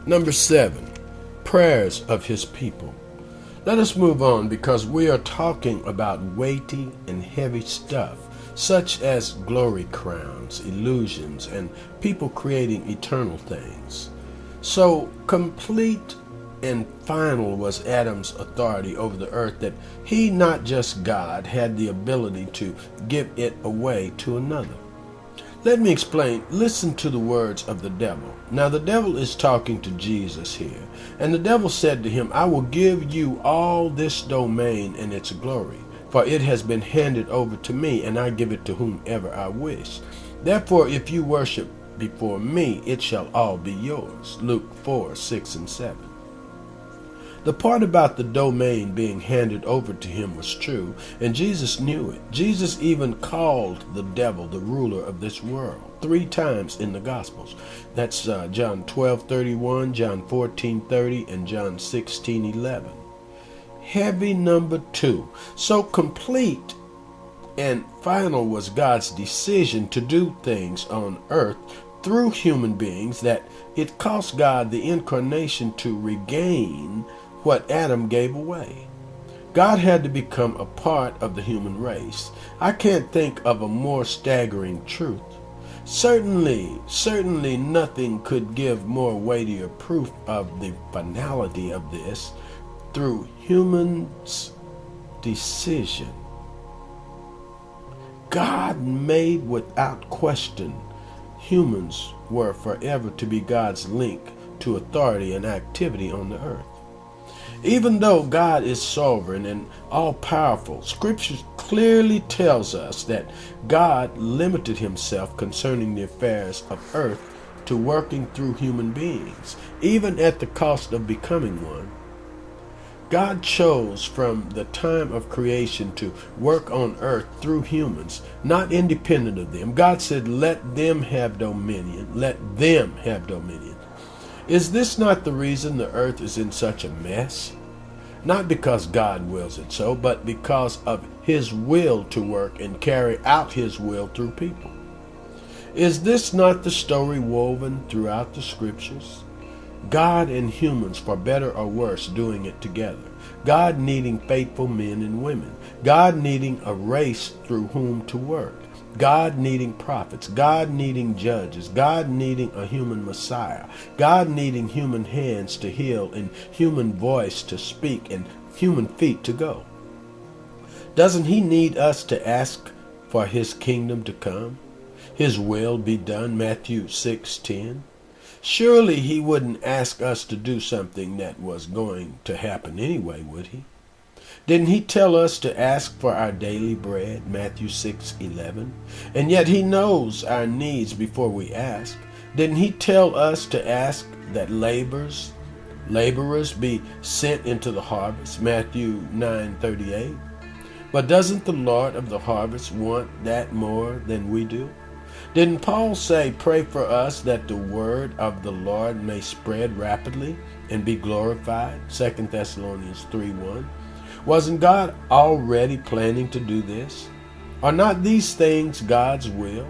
Number 7, prayers of his people. Let us move on because we are talking about weighty and heavy stuff, such as glory crowns, illusions, and people creating eternal things. So complete and final was Adam's authority over the earth that he, not just God, had the ability to give it away to another. Let me explain. Listen to the words of the devil. Now the devil is talking to Jesus here. And the devil said to him, I will give you all this domain and its glory, for it has been handed over to me, and I give it to whomever I wish. Therefore, if you worship before me, it shall all be yours. Luke 4:6-7. The part about the domain being handed over to him was true, and Jesus knew it. Jesus even called the devil the ruler of this world 3 times in the Gospels. That's John 12:31, John 14:30, and John 16:11. Heavy number 2. So complete and final was God's decision to do things on earth through human beings that it cost God the incarnation to regain what Adam gave away. God had to become a part of the human race. I can't think of a more staggering truth. Certainly nothing could give more weightier proof of the finality of this through humans' decision. God made without question humans were forever to be God's link to authority and activity on the earth. Even though God is sovereign and all-powerful, Scripture clearly tells us that God limited himself concerning the affairs of earth to working through human beings, even at the cost of becoming one. God chose from the time of creation to work on earth through humans, not independent of them. God said, let them have dominion. Let them have dominion. Is this not the reason the earth is in such a mess? Not because God wills it so, but because of his will to work and carry out his will through people. Is this not the story woven throughout the Scriptures? God and humans, for better or worse, doing it together. God needing faithful men and women. God needing a race through whom to work. God needing prophets. God needing judges. God needing a human Messiah. God needing human hands to heal and human voice to speak and human feet to go. Doesn't he need us to ask for his kingdom to come? His will be done, Matthew 6:10. Surely he wouldn't ask us to do something that was going to happen anyway, would he? Didn't he tell us to ask for our daily bread, Matthew 6:11? And yet he knows our needs before we ask. Didn't he tell us to ask that laborers be sent into the harvest, Matthew 9:38? But doesn't the Lord of the harvest want that more than we do? Didn't Paul say, pray for us that the word of the Lord may spread rapidly and be glorified, 2 Thessalonians 3:1? Wasn't God already planning to do this? Are not these things God's will?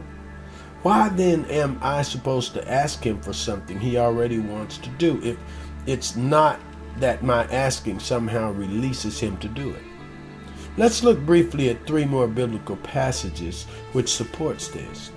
Why then am I supposed to ask him for something he already wants to do if it's not that my asking somehow releases him to do it? Let's look briefly at 3 more biblical passages which supports this.